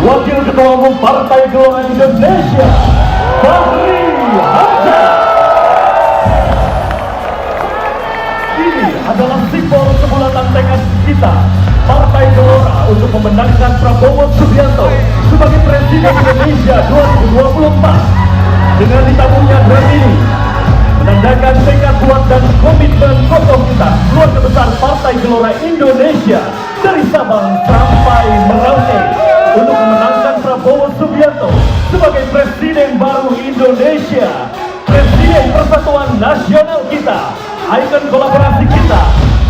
Wakil Ketua Umum Partai Gelora Indonesia, Fahri Hamzah. Ini adalah simbol kebulatan tekad kita, Partai Gelora, untuk memenangkan Prabowo Subianto sebagai Presiden Indonesia 2024. Dengan ditabungnya drum ini, menandakan tekad kuat dan komitmen kokoh kita, keluarga besar Partai Gelora Indonesia dari Sabang sampai Merauke, untuk memenangkan Prabowo Subianto sebagai Presiden baru Indonesia, Presiden Persatuan Nasional kita, ikon kolaborasi kita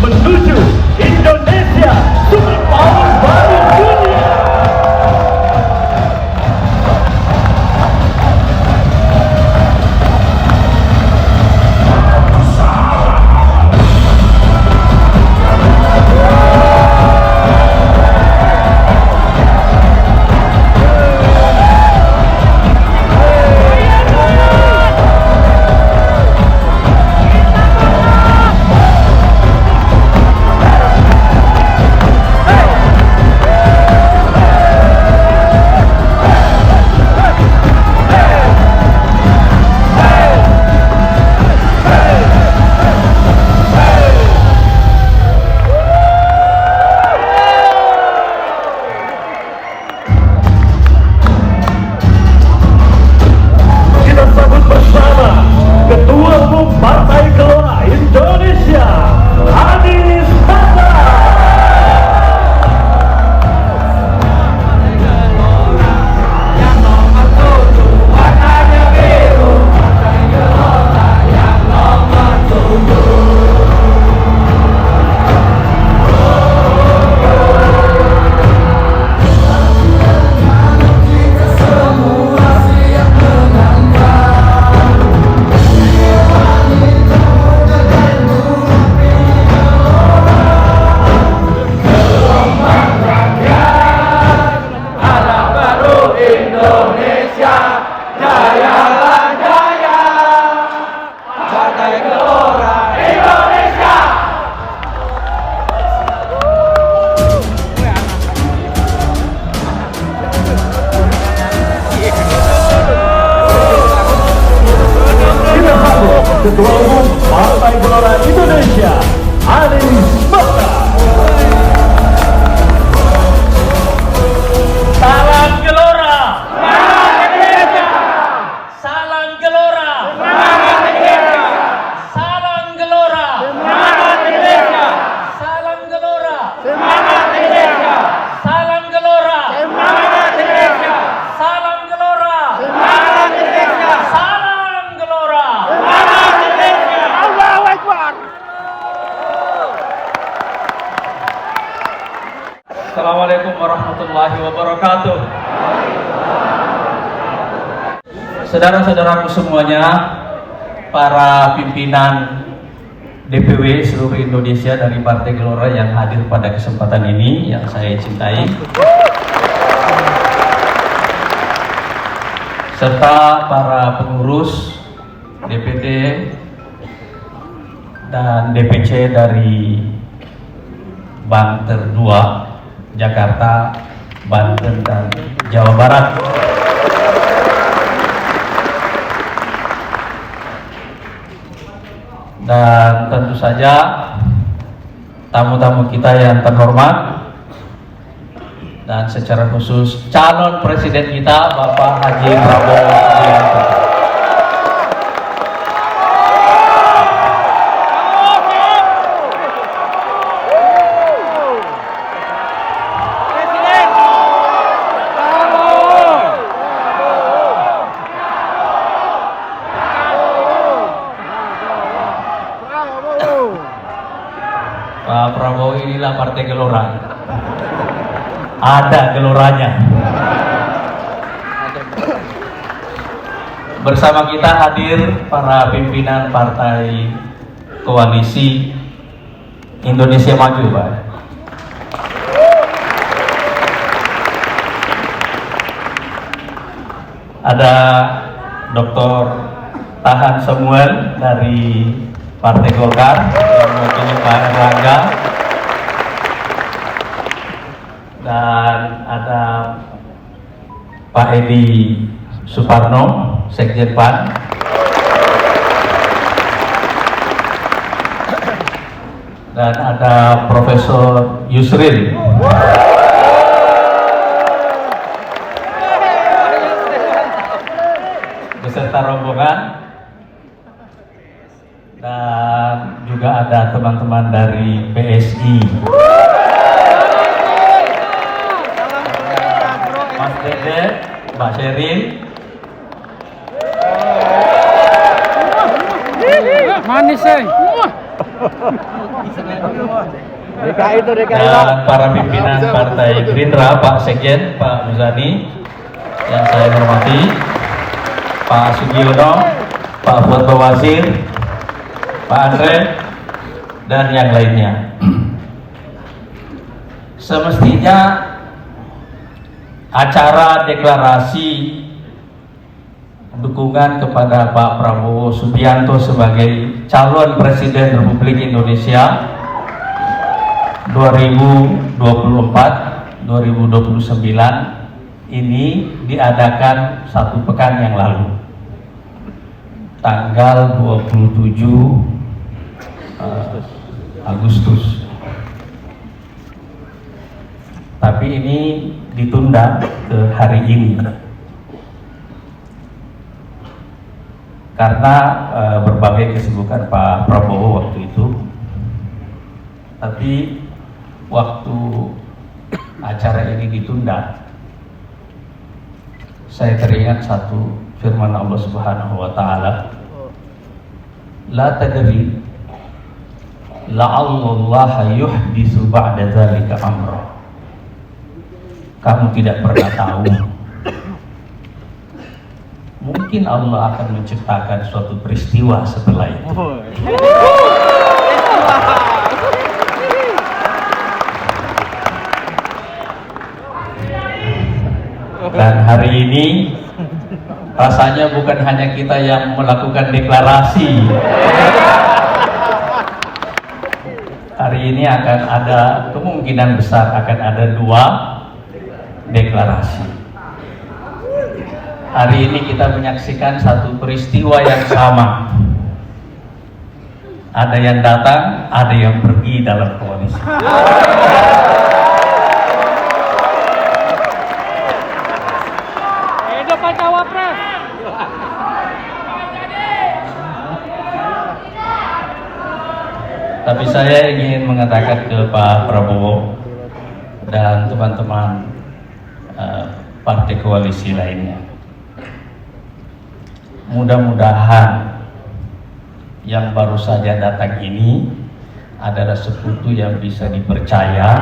menuju Indonesia superpower baru dunia. Ketua Umum Partai Gelora Indonesia, Anies Mata. Salam Gelora, semangat Indonesia. Salam Gelora, semangat Indonesia. Salam Gelora, semangat Indonesia. Salam Gelora, semangat Indonesia. Salam Gelora, semangat Indonesia. Salam Gelora, semangat Indonesia. Salam Gelora, semangat Indonesia. Allahu Akbar. Assalamualaikum warahmatullahi wabarakatuh. Saudara-saudaraku semuanya, para pimpinan DPW seluruh Indonesia dari Partai Gelora yang hadir pada kesempatan ini yang saya cintai, serta para pengurus DPD dan DPC dari Banten 2, Jakarta, Banten, dan Jawa Barat. Dan tentu saja tamu-tamu kita yang terhormat, dan secara khusus calon presiden kita Bapak Haji Prabowo Subianto. Pak Prabowo, inilah Partai Gelora. Ada geloranya. Bersama kita hadir para pimpinan partai koalisi Indonesia Maju, Pak. Ada Dr. Tahan Samuel dari Partai Golkar yang mewakili Pak Erlangga, dan ada Pak Edi Suparno, Sekjen PAN, dan ada Profesor Yusril beserta rombongan, dan juga ada teman-teman dari PSI, Mas Dede, Mbak Sherin, manis DKI itu DKI dan para pimpinan Partai Gerindra, Pak Sekjen, Pak Muzani, yang saya hormati, Pak Sugiono, Pak Foto Wasir, Pak Andre, dan yang lainnya. Semestinya acara deklarasi dukungan kepada Pak Prabowo Subianto sebagai calon Presiden Republik Indonesia 2024-2029 ini diadakan 1 pekan yang lalu, tanggal 27 Agustus. Tapi ini ditunda ke hari ini karena berbagai kesibukan Pak Prabowo waktu itu. Tapi waktu acara ini ditunda, saya teringat satu firman Allah Subhanahu wa taala, la tadri la'allallaha yuhditsu ba'da dzalika amra. Kamu tidak pernah tahu, mungkin Allah akan menciptakan suatu peristiwa setelah itu. Dan hari ini rasanya bukan hanya kita yang melakukan deklarasi. Hari ini akan ada kemungkinan besar akan ada 2 deklarasi. Hari ini kita menyaksikan satu peristiwa yang sama. Ada yang datang, ada yang pergi dalam koalisi. Pak Cawapres. Tapi saya ingin mengatakan ke Pak Prabowo dan teman-teman partai koalisi lainnya, mudah-mudahan yang baru saja datang ini adalah sekutu yang bisa dipercaya.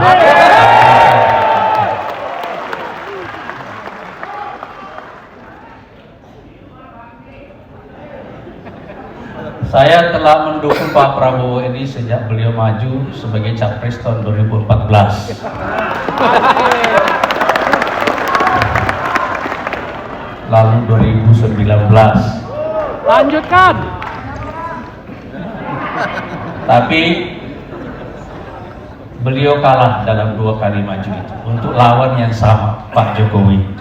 Saya telah mendukung Pak Prabowo ini sejak beliau maju sebagai capres tahun 2014. Lalu 2019. Lanjutkan. Tapi beliau kalah dalam 2 kali maju itu untuk lawan yang sama, Pak Jokowi.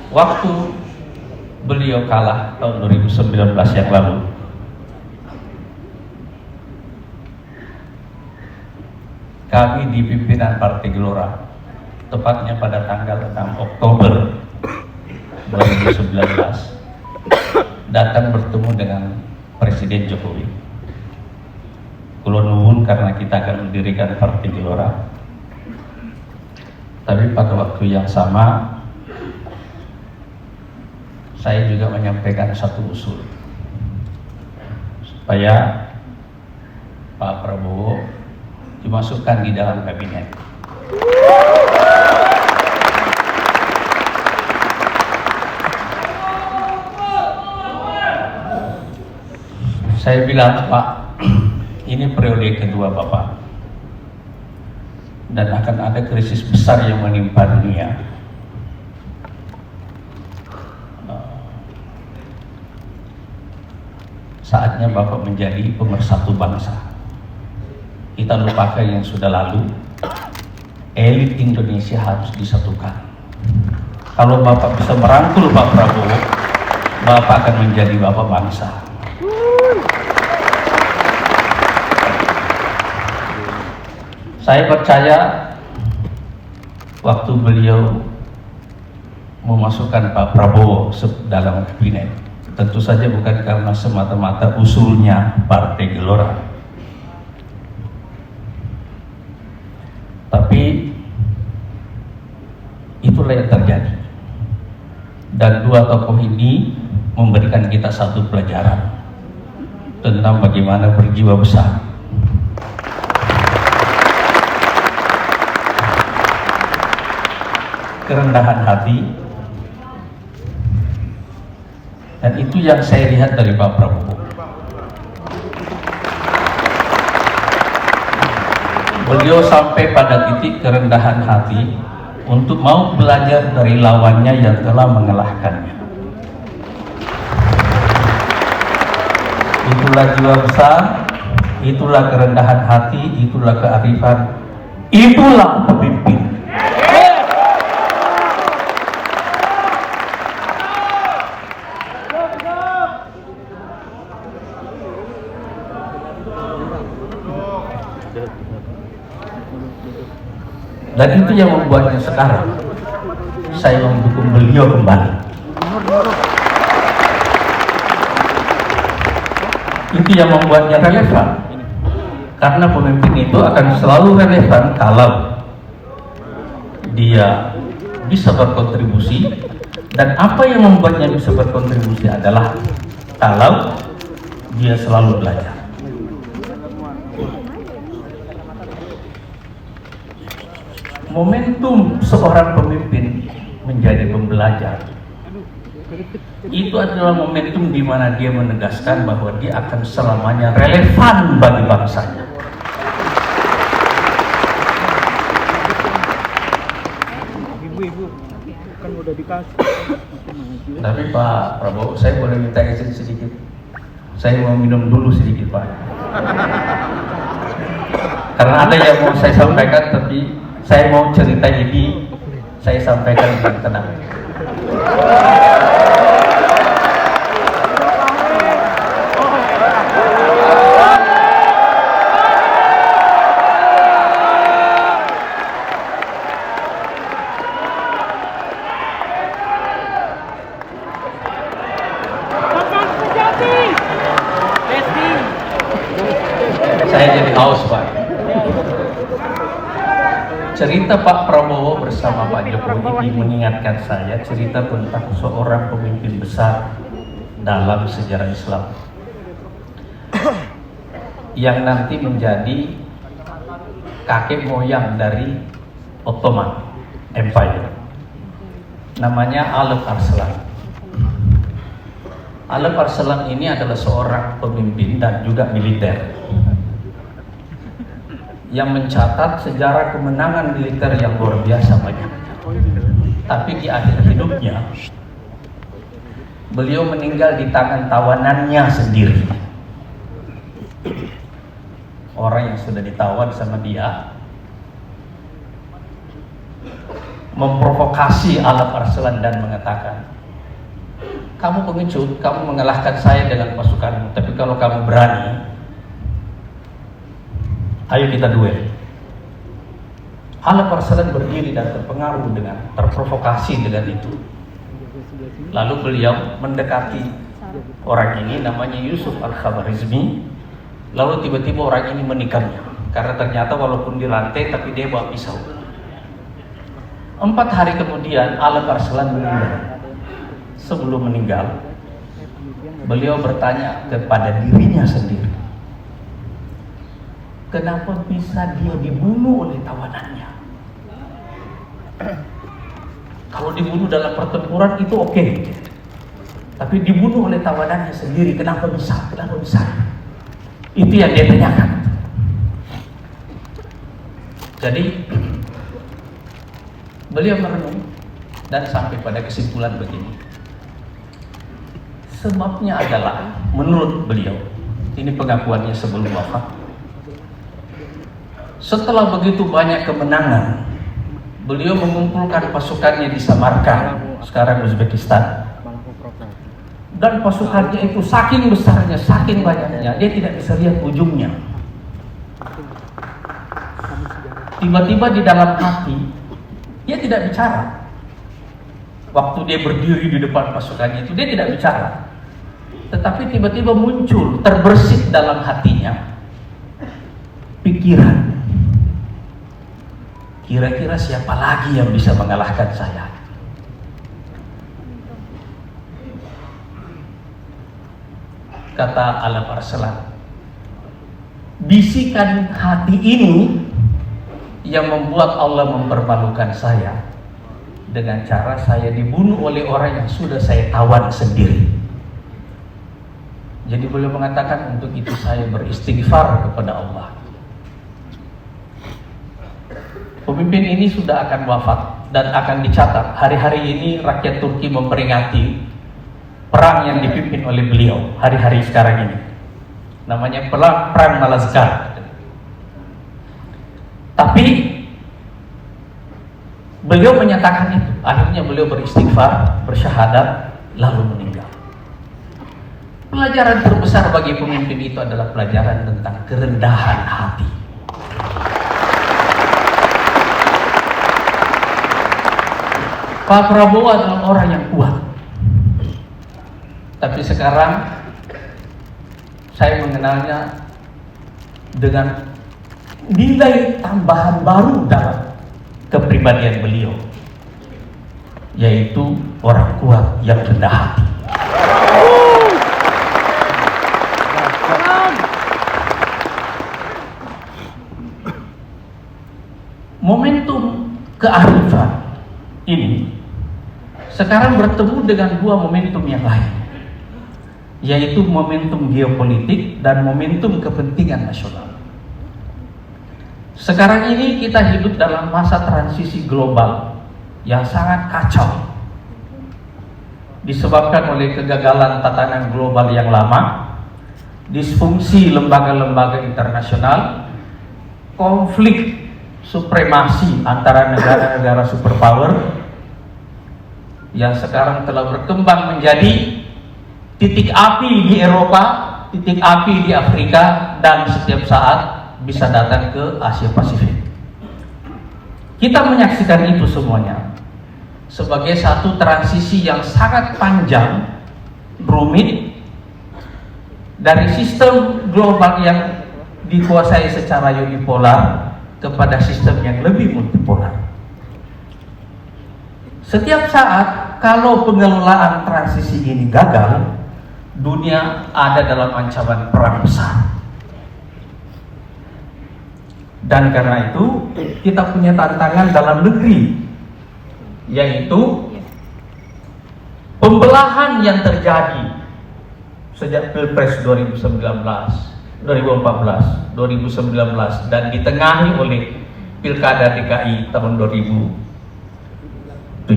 Waktu beliau kalah tahun 2019 yang lalu, kami di pimpinan Partai Gelora, tepatnya pada tanggal 6 Oktober 2019, datang bertemu dengan Presiden Jokowi. Kulo nuwun karena kita akan mendirikan Partai Gelora. Tapi pada waktu yang sama, saya juga menyampaikan satu usul supaya Pak Prabowo dimasukkan di dalam kabinet. Saya bilang, Pak, ini periode kedua Bapak dan akan ada krisis besar yang menimpa dunia. Saatnya Bapak menjadi pemersatu bangsa. kita lupakan yang sudah lalu. Elit Indonesia harus disatukan. Kalau Bapak bisa merangkul Pak Prabowo, Bapak akan menjadi Bapak bangsa. Saya percaya waktu beliau memasukkan Pak Prabowo dalam kabinet, tentu saja bukan karena semata-mata usulnya Partai Gelora, tapi itulah yang terjadi. Dan dua tokoh ini memberikan kita satu pelajaran tentang bagaimana berjiwa besar. Kerendahan hati, dan itu yang saya lihat dari Pak Prabowo. Beliau sampai pada titik kerendahan hati untuk mau belajar dari lawannya yang telah mengalahkannya. Itulah jiwa besar, itulah kerendahan hati, itulah kearifan, itulah pemimpin. Dan itu yang membuatnya sekarang saya mendukung beliau kembali. Itu yang membuatnya relevan, karena pemimpin itu akan selalu relevan kalau dia bisa berkontribusi. Dan apa yang membuatnya bisa berkontribusi adalah kalau dia selalu belajar. Momentum seorang pemimpin menjadi pembelajar itu adalah momentum di mana dia menegaskan bahwa dia akan selamanya relevan bagi bangsanya. Ibu-ibu kan udah dikasih. Tapi Pak Prabowo, saya boleh minta izin sedikit? Saya mau minum dulu sedikit, Pak. Karena ada yang mau saya sampaikan, tapi saya mau cerita, jadi saya sampaikan dengan tenang. Saya jadi haus, Pak. Cerita Pak Prabowo bersama Pak Jokowi ini mengingatkan saya cerita tentang seorang pemimpin besar dalam sejarah Islam yang nanti menjadi kakek moyang dari Ottoman Empire. Namanya Alep Arslan. Alep Arslan ini adalah seorang pemimpin dan juga militer yang mencatat sejarah kemenangan militer yang luar biasa banyak. Tapi di akhir hidupnya beliau meninggal di tangan tawanannya sendiri. Orang yang sudah ditawan sama dia memprovokasi Alep Arslan dan mengatakan, kamu pengecut, kamu mengalahkan saya dengan pasukanmu, tapi kalau kamu berani, ayo kita duel. Alep Arslan berdiri dan terprovokasi dengan itu. Lalu beliau mendekati orang ini, namanya Yusuf Al-Khawarizmi. Lalu tiba-tiba orang ini menikamnya, karena ternyata walaupun dirantai tapi dia bawa pisau. 4 hari kemudian Alep Arslan meninggal. Sebelum meninggal, beliau bertanya kepada dirinya sendiri, kenapa bisa dia dibunuh oleh tawanannya? Kalau dibunuh dalam pertempuran itu oke, tapi dibunuh oleh tawanannya sendiri, kenapa bisa? Kenapa bisa? Itu yang dia tanyakan. Jadi beliau merenung dan sampai pada kesimpulan begini. Sebabnya adalah menurut beliau, ini pengakuannya sebelum wafat, Setelah begitu banyak kemenangan, beliau mengumpulkan pasukannya di Samarkand, sekarang Uzbekistan. Dan pasukannya itu saking besarnya, saking banyaknya, dia tidak bisa lihat ujungnya. Tiba-tiba di dalam hati, dia tidak bicara. Waktu dia berdiri di depan pasukannya itu, dia tidak bicara. Tetapi tiba-tiba muncul, terbersit dalam hatinya pikiran. Kira-kira siapa lagi yang bisa mengalahkan saya? Kata Alam Arslan, bisikan hati ini yang membuat Allah mempermalukan saya dengan cara saya dibunuh oleh orang yang sudah saya tawan sendiri. Jadi beliau mengatakan, untuk itu saya beristighfar kepada Allah. Pemimpin ini sudah akan wafat dan akan dicatat. Hari-hari ini rakyat Turki memperingati perang yang dipimpin oleh beliau hari-hari sekarang ini. Namanya perang Malazgirt. Tapi beliau menyatakan itu. Akhirnya beliau beristighfar, bersyahadat, lalu meninggal. Pelajaran terbesar bagi pemimpin itu adalah pelajaran tentang kerendahan hati. Pak Prabowo adalah orang yang kuat. Tapi sekarang saya mengenalnya dengan nilai tambahan baru dalam kepribadian beliau, yaitu orang kuat yang rendah hati. Momentum kearifan ini sekarang bertemu dengan dua momentum yang lain, yaitu momentum geopolitik dan momentum kepentingan nasional. Sekarang ini kita hidup dalam masa transisi global yang sangat kacau, disebabkan oleh kegagalan tatanan global yang lama, disfungsi lembaga-lembaga internasional, konflik supremasi antara negara-negara superpower yang sekarang telah berkembang menjadi titik api di Eropa, titik api di Afrika, dan setiap saat bisa datang ke Asia Pasifik. Kita menyaksikan itu semuanya sebagai satu transisi yang sangat panjang, rumit, dari sistem global yang dikuasai secara unipolar kepada sistem yang lebih multipolar. Setiap saat kalau pengelolaan transisi ini gagal, dunia ada dalam ancaman perang besar. Dan karena itu kita punya tantangan dalam negeri, yaitu pembelahan yang terjadi sejak Pilpres 2014, 2019 dan ditengahi oleh Pilkada DKI tahun 2017.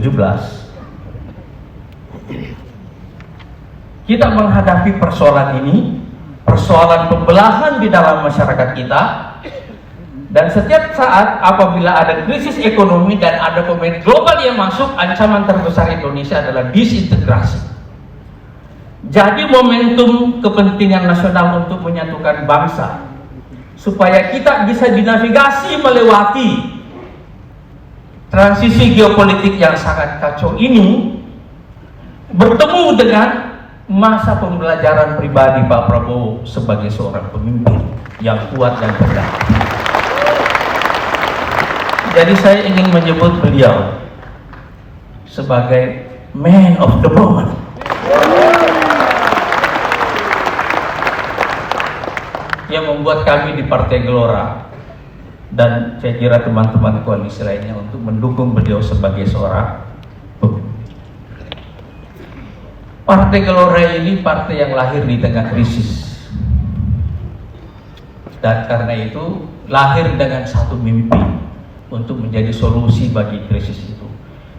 Kita menghadapi persoalan ini, persoalan pembelahan di dalam masyarakat kita, dan setiap saat apabila ada krisis ekonomi dan ada pemain global yang masuk, ancaman terbesar Indonesia adalah disintegrasi. Jadi momentum kepentingan nasional untuk menyatukan bangsa, supaya kita bisa dinavigasi melewati transisi geopolitik yang sangat kacau ini, bertemu dengan masa pembelajaran pribadi Pak Prabowo sebagai seorang pemimpin yang kuat dan tegar. Jadi saya ingin menyebut beliau sebagai man of the moment. Yang membuat kami di Partai Gelora dan saya kira teman-teman koalisi lainnya untuk mendukung beliau sebagai seorang pemimpin. Partai Gelora ini partai yang lahir di tengah krisis, dan karena itu lahir dengan satu mimpi untuk menjadi solusi bagi krisis itu.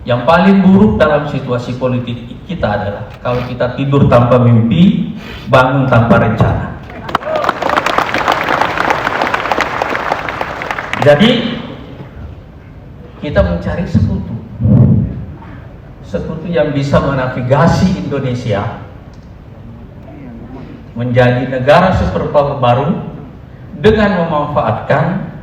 Yang paling buruk dalam situasi politik kita adalah kalau kita tidur tanpa mimpi, bangun tanpa rencana. Jadi kita mencari sekutu yang bisa menavigasi Indonesia menjadi negara superpower baru dengan memanfaatkan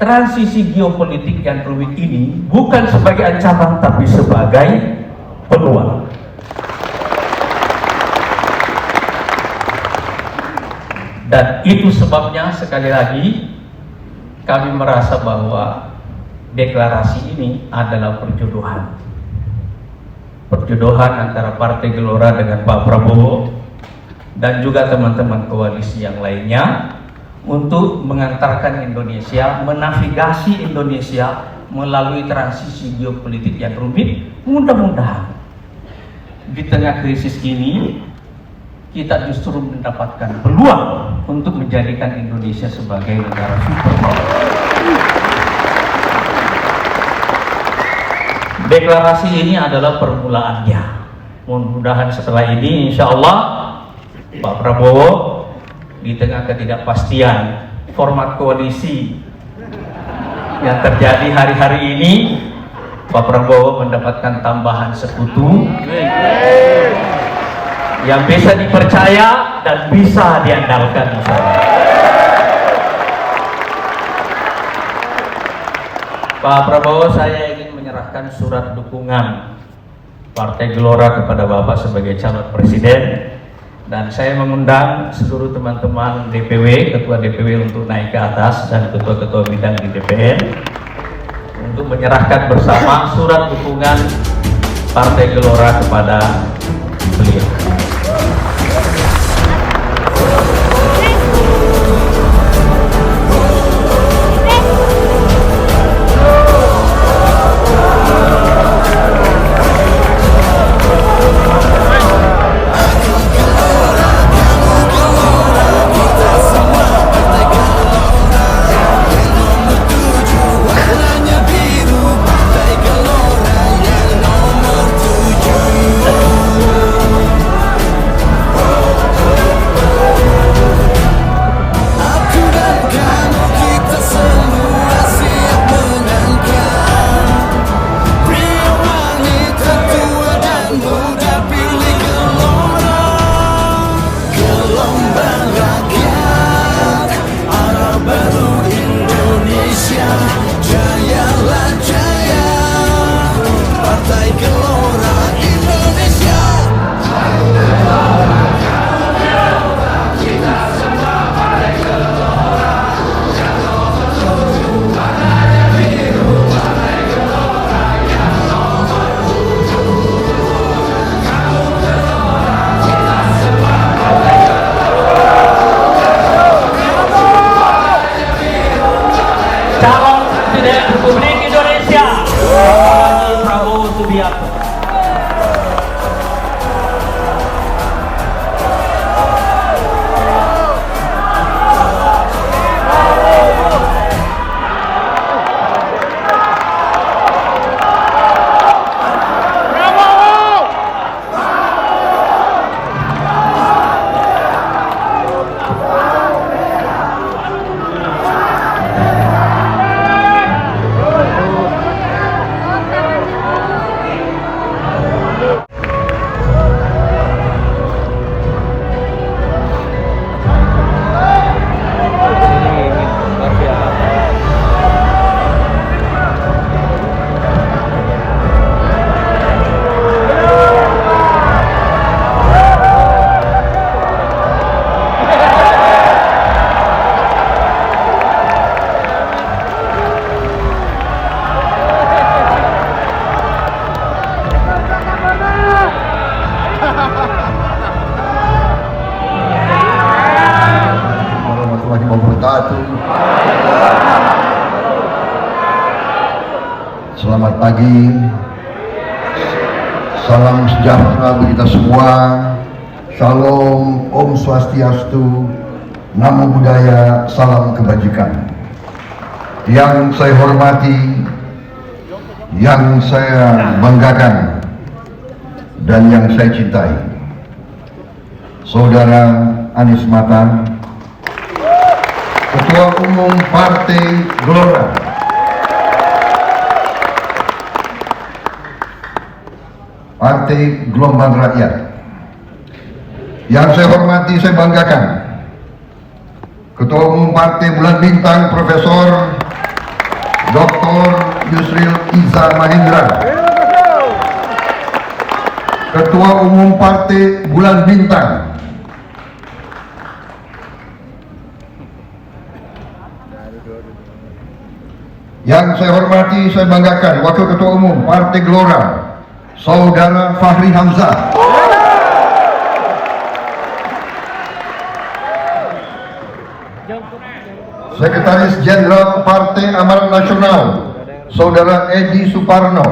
transisi geopolitik yang rumit ini bukan sebagai ancaman tapi sebagai peluang. Dan itu sebabnya sekali lagi kami merasa bahwa deklarasi ini adalah perjodohan antara Partai Gelora dengan Pak Prabowo dan juga teman-teman koalisi yang lainnya untuk mengantarkan Indonesia, menavigasi Indonesia melalui transisi geopolitik yang rumit. Mudah-mudahan di tengah krisis ini kita justru mendapatkan peluang untuk menjadikan Indonesia sebagai negara superpower. Deklarasi ini adalah permulaannya. Mudah-mudahan setelah ini insya Allah Pak Prabowo di tengah ketidakpastian format koalisi yang terjadi hari-hari ini, Pak Prabowo mendapatkan tambahan sekutu yang bisa dipercaya dan bisa diandalkan. Pak Prabowo, saya ingin menyerahkan surat dukungan Partai Gelora kepada Bapak sebagai calon presiden, dan saya mengundang seluruh teman-teman DPW, ketua DPW untuk naik ke atas dan ketua-ketua bidang di DPR untuk menyerahkan bersama surat dukungan Partai Gelora kepada beliau. Republik Indonesia Prabowo Subianto. Warahmatullahi wabarakatuh. Selamat pagi. Salam sejahtera bagi kita semua. Shalom, Om Swastiastu, Namo Buddhaya, salam kebajikan. Yang saya hormati, yang saya banggakan, dan yang saya cintai, Saudara Anies Mata, Ketua Umum Partai Gelora. Partai Gelombang Rakyat. Yang saya hormati, saya banggakan, Ketua Umum Partai Bulan Bintang Profesor Dr. Yusril Iza Mahendra, Ketua Umum Partai Bulan Bintang yang saya hormati, saya banggakan, Wakil Ketua Umum Partai Gelora Saudara Fahri Hamzah, Sekretaris Jenderal Partai Amanat Nasional Saudara Edi Suparno,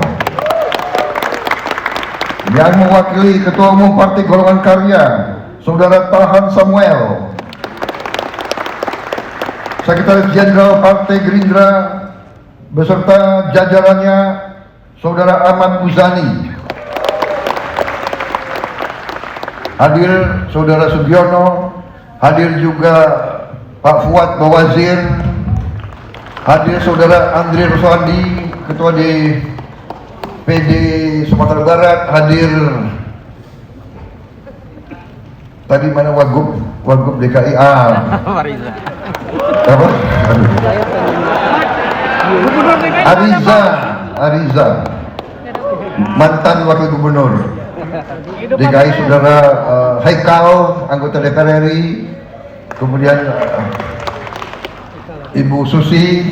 yang mewakili Ketua Umum Partai Golongan Karya Saudara Tahan Samuel, Sekretaris Jenderal Partai Gerindra beserta jajarannya Saudara Ahmad Muzani, hadir Saudara Sugiono, hadir juga Pak Fuad Bawazir, hadir Saudara Andre Roswandi, Ketua DPD Sumatera Barat, hadir tadi mana Wagub DKI apa? Ariza, mantan Wakil Gubernur DKI Saudara Haikal, anggota DPR RI, kemudian Ibu Susi,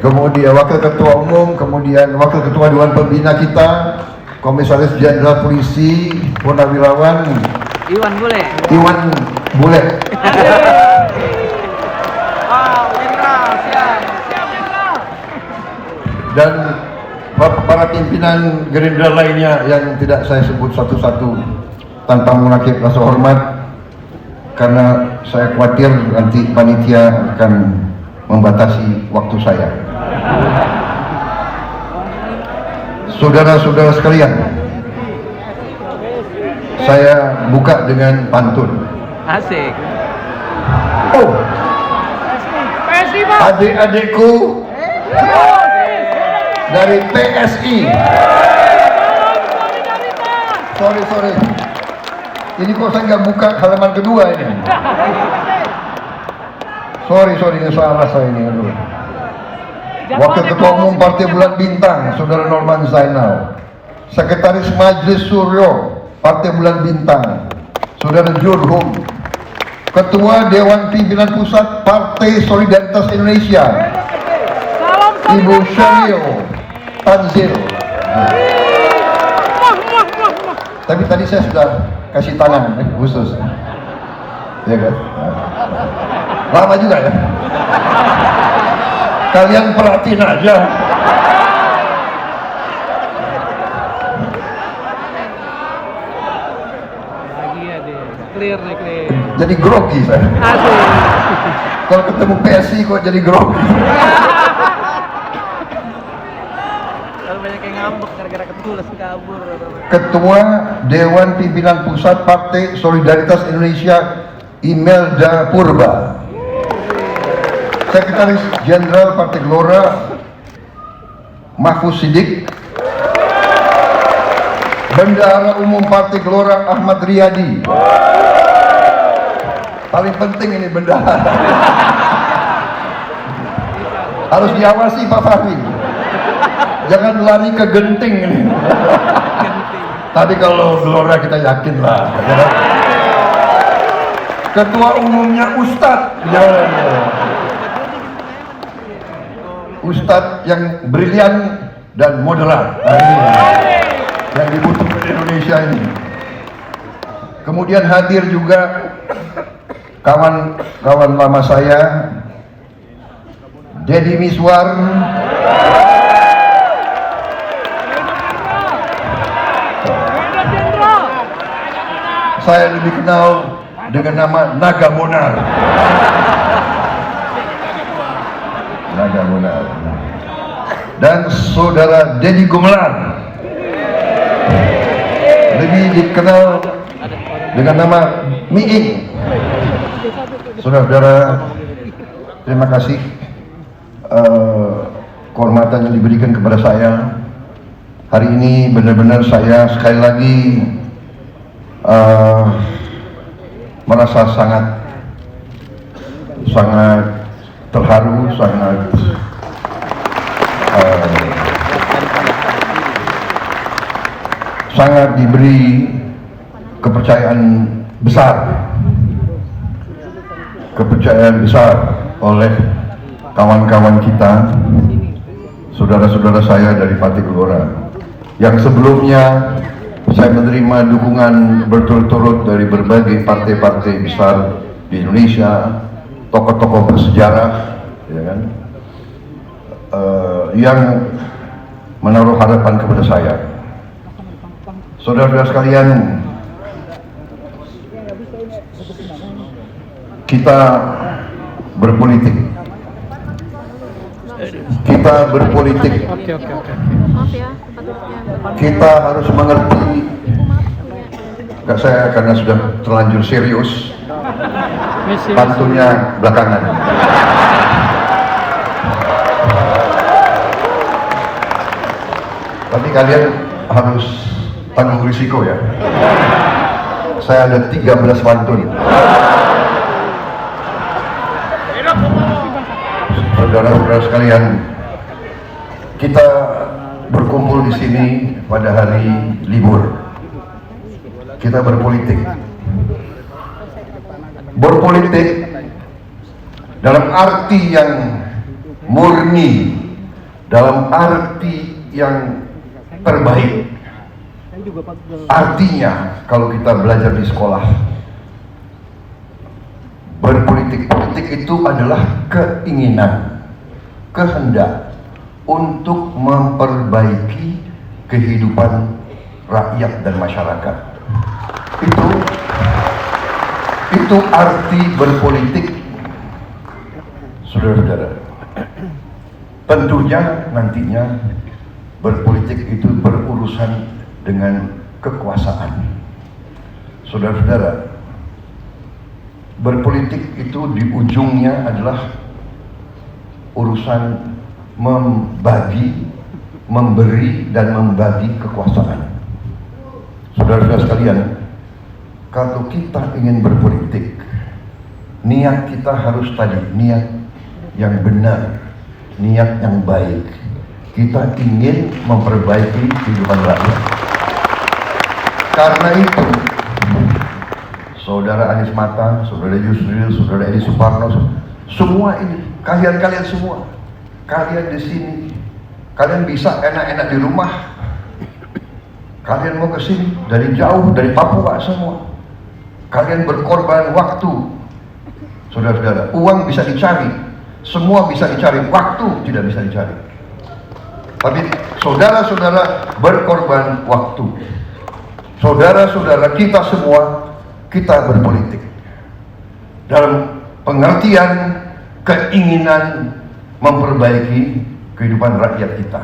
kemudian Wakil Ketua Umum, kemudian Wakil Ketua Dewan Pembina kita, Komisaris Jenderal Polisi Purnawirawan Iwan Bule, dan para pimpinan Gerindra lainnya yang tidak saya sebut satu-satu tanpa menakib rasa hormat, karena saya khawatir nanti panitia akan membatasi waktu saya. Saudara-saudara sekalian, saya buka dengan pantun. Asik. Oh, adik-adikku dari PSI. Sorry. Ini kok saya nggak buka halaman kedua ini. Sorry, ini salah saya ini. Aduh. Wakil Ketua Umum Partai Bulan Bintang, Saudara Norman Zainal. Sekretaris Majelis Suryo Partai Bulan Bintang, Saudara Jurhum. Ketua Dewan Pimpinan Pusat Partai Solidaritas Indonesia, Ibu Sheryl Tanzil. Tapi tadi saya sudah kasih tangan khusus, ya kan? Lama juga ya. Kalian perhatiin aja. Lagi ya deh, clear. Jadi grogi saya. Asik. Kalau ketemu PSI kok jadi grogi. Kalau banyak yang ngambek gara-gara ketulas kabur. Ketua Dewan Pimpinan Pusat Partai Solidaritas Indonesia Imelda Purba. Sekretaris Jenderal Partai Gelora Mahfuz Siddiq. Bendahara Umum Partai Gelora Ahmad Riyadi. Paling penting ini bendahara. Harus diawasi Pak Fahri. Jangan lari ke genting ini. Tapi kalau Gelora kita yakin lah. Ketua Umumnya Ustadz. Ustadz yang brilian dan moderat. Nah, ini yang dibutuhkan di Indonesia ini. Kemudian hadir juga kawan-kawan lama saya, Deddy Miswar, saya lebih kenal dengan nama Naga Bonar. Dan Saudara Deddy Gumelar, lebih dikenal dengan nama Miing. Saudara Terima kasih kehormatan yang diberikan kepada saya. Hari ini benar-benar saya sekali lagi merasa sangat terharu, sangat diberi kepercayaan besar oleh kawan-kawan kita, saudara-saudara saya dari Partai Gelora, yang sebelumnya saya menerima dukungan berturut-turut dari berbagai partai-partai besar di Indonesia, tokoh-tokoh bersejarah, ya kan, yang menaruh harapan kepada saya. Saudara-saudara sekalian, kita berpolitik. Kita harus mengerti. Enggak, saya karena sudah terlanjur serius. Pantunnya belakangan. Tapi kalian harus tanggung risiko ya. Saya ada 13 pantun. Saudara-saudara sekalian, kita berkumpul di sini pada hari libur. Kita berpolitik. Berpolitik dalam arti yang murni, dalam arti yang terbaik. Artinya kalau kita belajar di sekolah, berpolitik itu adalah keinginan, kehendak untuk memperbaiki kehidupan rakyat dan masyarakat. Itu arti berpolitik, saudara-saudara. Tentunya nantinya berpolitik itu berurusan dengan kekuasaan. Saudara-saudara, berpolitik itu di ujungnya adalah urusan memberi dan membagi kekuasaan. Saudara-saudara sekalian, kalau kita ingin berpolitik, niat kita harus tadi, niat yang benar, niat yang baik. Kita ingin memperbaiki kehidupan rakyat. Karena itu, Saudara Anies Mata, Saudara Yusril, Saudara Edi Suparno, semua ini, kalian semua, kalian di sini, kalian bisa enak-enak di rumah, kalian mau ke sini dari jauh, dari Papua semua, kalian berkorban waktu, saudara-saudara. Uang bisa dicari, semua bisa dicari, waktu tidak bisa dicari. Tapi saudara-saudara berkorban waktu. Saudara-saudara kita semua, kita berpolitik dalam pengertian keinginan memperbaiki kehidupan rakyat kita.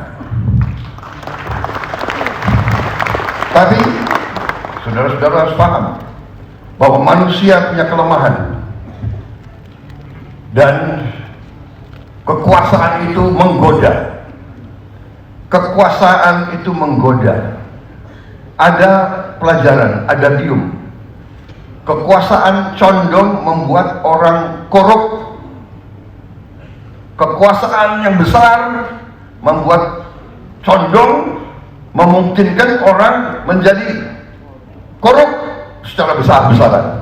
Tapi saudara-saudara harus paham bahwa manusia punya kelemahan dan kekuasaan itu menggoda. Kekuasaan itu menggoda. Ada pelajaran, ada bium. Kekuasaan condong membuat orang korup. Kekuasaan yang besar membuat condong memungkinkan orang menjadi korup secara besar-besaran.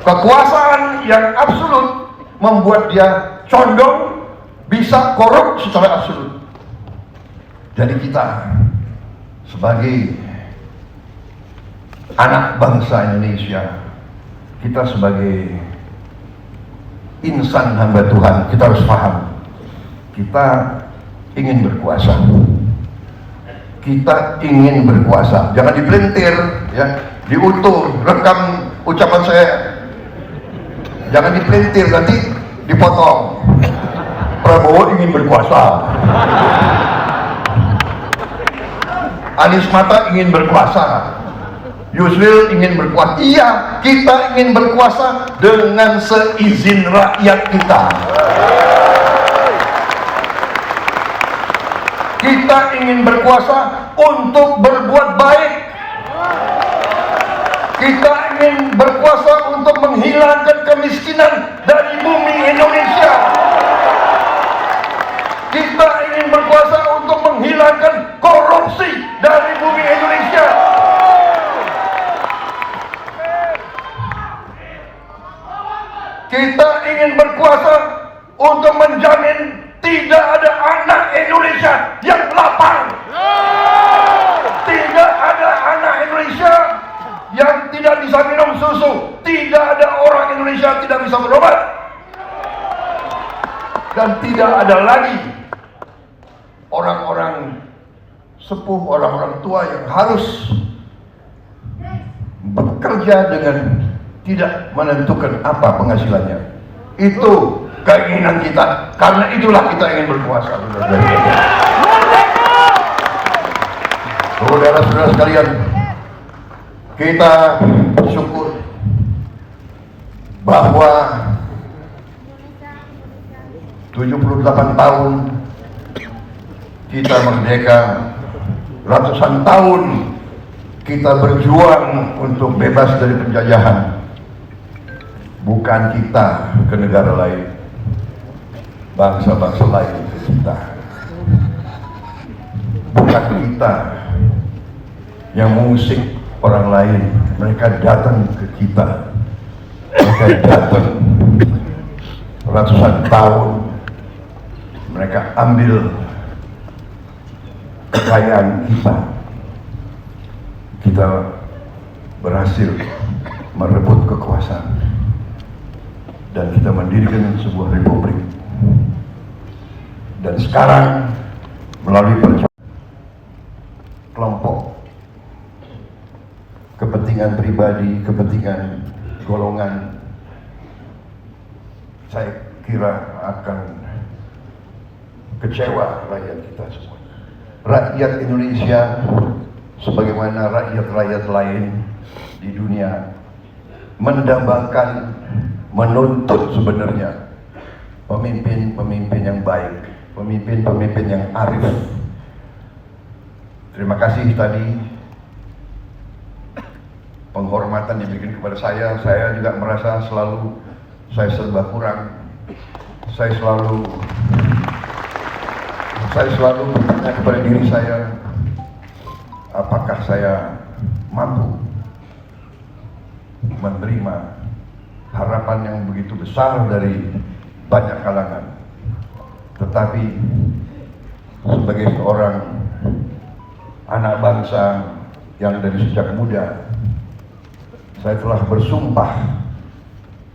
Kekuasaan yang absolut membuat dia condong bisa korup secara absolut. Jadi kita sebagai anak bangsa Indonesia, kita sebagai insan hamba Tuhan, kita harus paham, kita ingin berkuasa. Kita ingin berkuasa. Jangan dipelintir, ya, diutur, rekam ucapan saya. Jangan dipelintir, nanti dipotong. Prabowo ingin berkuasa. Anies Mata ingin berkuasa. Yusril ingin berkuasa. Iya, kita ingin berkuasa dengan seizin rakyat kita. Kita ingin berkuasa untuk berbuat baik. Kita ingin berkuasa untuk menghilangkan kemiskinan dari bumi Indonesia. Kita ingin berkuasa untuk menghilangkan korupsi dari bumi Indonesia. Kita ingin berkuasa untuk menjamin tidak ada anak Indonesia yang lapar. Tidak ada anak Indonesia yang tidak bisa minum susu. Tidak ada orang Indonesia tidak bisa berobat. Dan tidak ada lagi orang-orang sepuh, orang-orang tua yang harus bekerja dengan tidak menentukan apa penghasilannya. Itu keinginan kita. Karena itulah kita ingin berkuasa. Saudara-saudara sekalian, kita syukur bahwa 78 tahun kita merdeka, ratusan tahun kita berjuang untuk bebas dari penjajahan. Bukan kita ke negara lain, bangsa-bangsa lain ke kita. Bukan kita yang mengusik orang lain, mereka datang ke kita. Mereka datang ratusan tahun, mereka ambil kekayaan kita. Kita berhasil merebut kekuasaan dan kita mendirikan sebuah republik. Dan sekarang melalui perjuangan kelompok, kepentingan pribadi, kepentingan golongan, saya kira akan kecewa rakyat kita semua. Rakyat Indonesia sebagaimana rakyat-rakyat lain di dunia mendambakan, menuntut sebenarnya pemimpin-pemimpin yang baik, pemimpin-pemimpin yang arif. Terima kasih tadi penghormatan diberikan kepada saya juga merasa selalu saya serba kurang. Saya selalu bertanya kepada diri saya, apakah saya mampu menerima harapan yang begitu besar dari banyak kalangan. Tetapi sebagai seorang anak bangsa yang dari sejak muda, saya telah bersumpah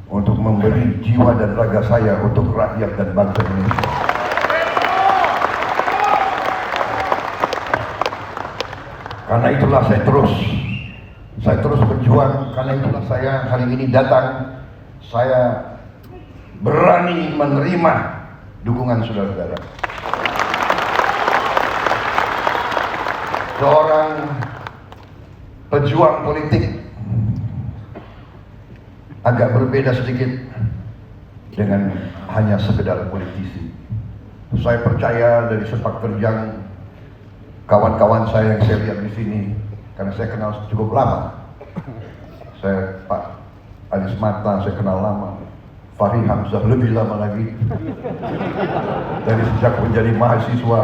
untuk memberi jiwa dan raga saya untuk rakyat dan bangsa Indonesia. Karena itulah saya terus berjuang. Karena itulah saya hari ini datang. Saya berani menerima dukungan saudara-saudara. Seorang pejuang politik agak berbeda sedikit dengan hanya sekedar politisi. Saya percaya dari sepak terjang kawan-kawan saya yang saya lihat di sini, karena saya kenal cukup lama. Saya Pak Anies Mata saya kenal lama, Fahri Hamzah lebih lama lagi. Dari sejak menjadi mahasiswa,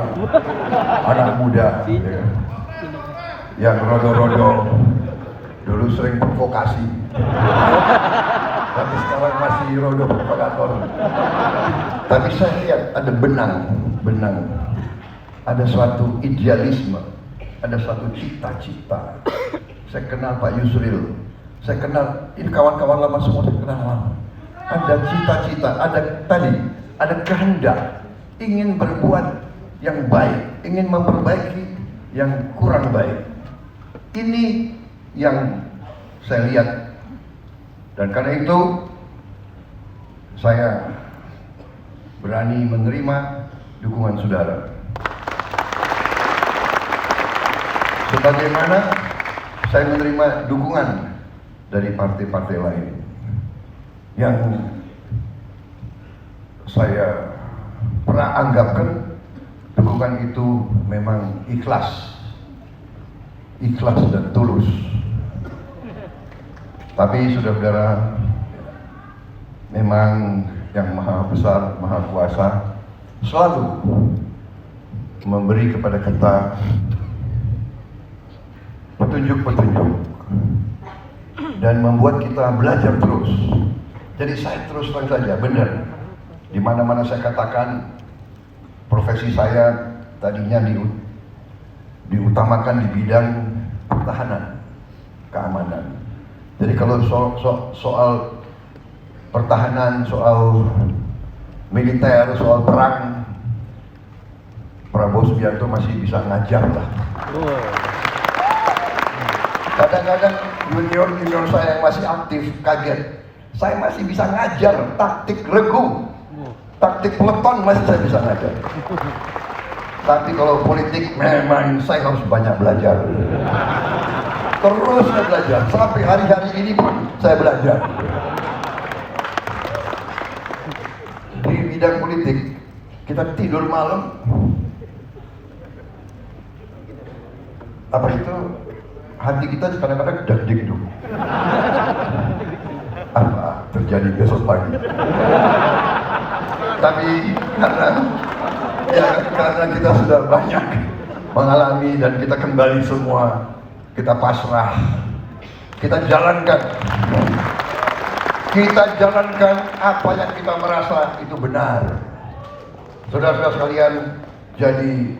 anak muda, ya, yang rodo-rodo, dulu sering provokasi, tapi sekarang masih rodo provokator. Tapi saya lihat ada benang, ada suatu idealisme, ada suatu cita-cita. Saya kenal Pak Yusril, saya kenal ini kawan-kawan lama semua, saya kenal lama. Ada cita-cita, ada kehendak, ingin berbuat yang baik, ingin memperbaiki yang kurang baik. Ini yang saya lihat, dan karena itu saya berani menerima dukungan saudara. Sebagaimana saya menerima dukungan dari partai-partai lain yang saya pernah anggapkan dukungan itu memang ikhlas dan tulus. Tapi saudara-saudara, memang yang maha besar, maha kuasa selalu memberi kepada kita petunjuk-petunjuk dan membuat kita belajar terus. Jadi saya terus terang saja, benar. Di mana-mana saya katakan profesi saya tadinya diutamakan di bidang pertahanan, keamanan. Jadi kalau soal pertahanan, soal militer, soal perang, Prabowo Subianto masih bisa ngajar lah. Kadang-kadang junior saya yang masih aktif kaget, saya masih bisa ngajar taktik regu, taktik peleton masih saya bisa ngajar. Tapi kalau politik memang saya harus banyak belajar. Terus saya belajar, sampai hari-hari ini pun saya belajar. Di bidang politik, kita tidur malam, apa itu, hati kita kadang-kadang deg-deg. Apa terjadi besok pagi? Tapi karena kita sudah banyak mengalami dan kita kembali semua, kita pasrah, kita jalankan apa yang kita merasa itu benar. Saudara-saudara sekalian, jadi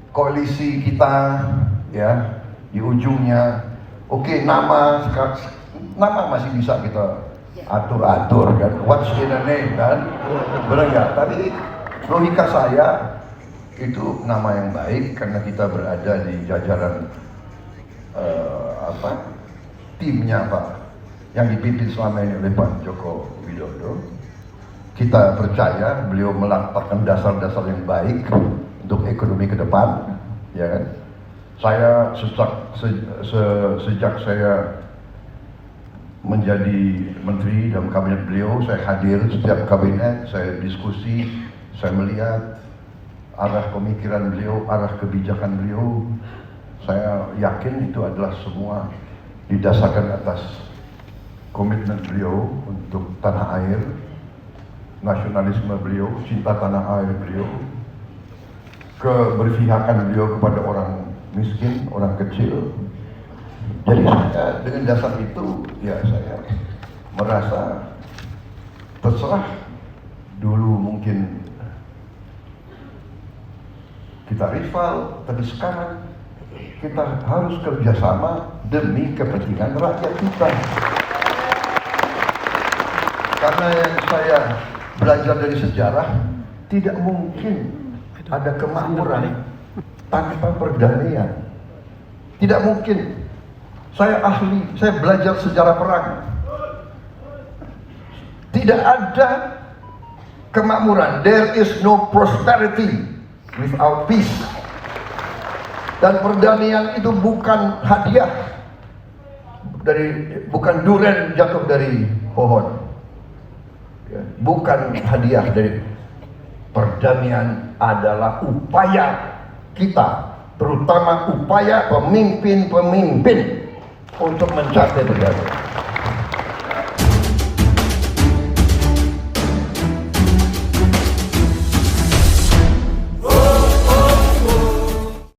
koalisi kita ya di ujungnya, oke, nama masih bisa kita atur-atur kan, what's in a name kan, benar nggak? Tapi logika saya itu nama yang baik karena kita berada di jajaran timnya Pak yang dipimpin selama ini oleh Pak Joko Widodo. Kita percaya beliau meletakkan dasar-dasar yang baik untuk ekonomi ke depan, ya kan? Saya sejak saya menjadi menteri dalam kabinet beliau, saya hadir setiap kabinet, saya diskusi, saya melihat arah pemikiran beliau, arah kebijakan beliau. Saya yakin itu adalah semua didasarkan atas komitmen beliau untuk tanah air, nasionalisme beliau, cinta tanah air beliau, keberpihakan beliau kepada orang miskin, orang kecil. Jadi saya dengan dasar itu, ya saya merasa terserah. Dulu mungkin kita rival, tapi sekarang kita harus kerjasama demi kepentingan rakyat kita. Karena yang saya belajar dari sejarah, tidak mungkin ada kemakmuran tanpa perdamaian. Tidak mungkin. Saya ahli, saya belajar sejarah perang. Tidak ada kemakmuran. There is no prosperity without peace. Dan perdamaian itu bukan hadiah bukan durian jatuh dari pohon. Bukan hadiah dari perdamaian, adalah upaya kita, terutama upaya pemimpin-pemimpin untuk mencapai perdamaian.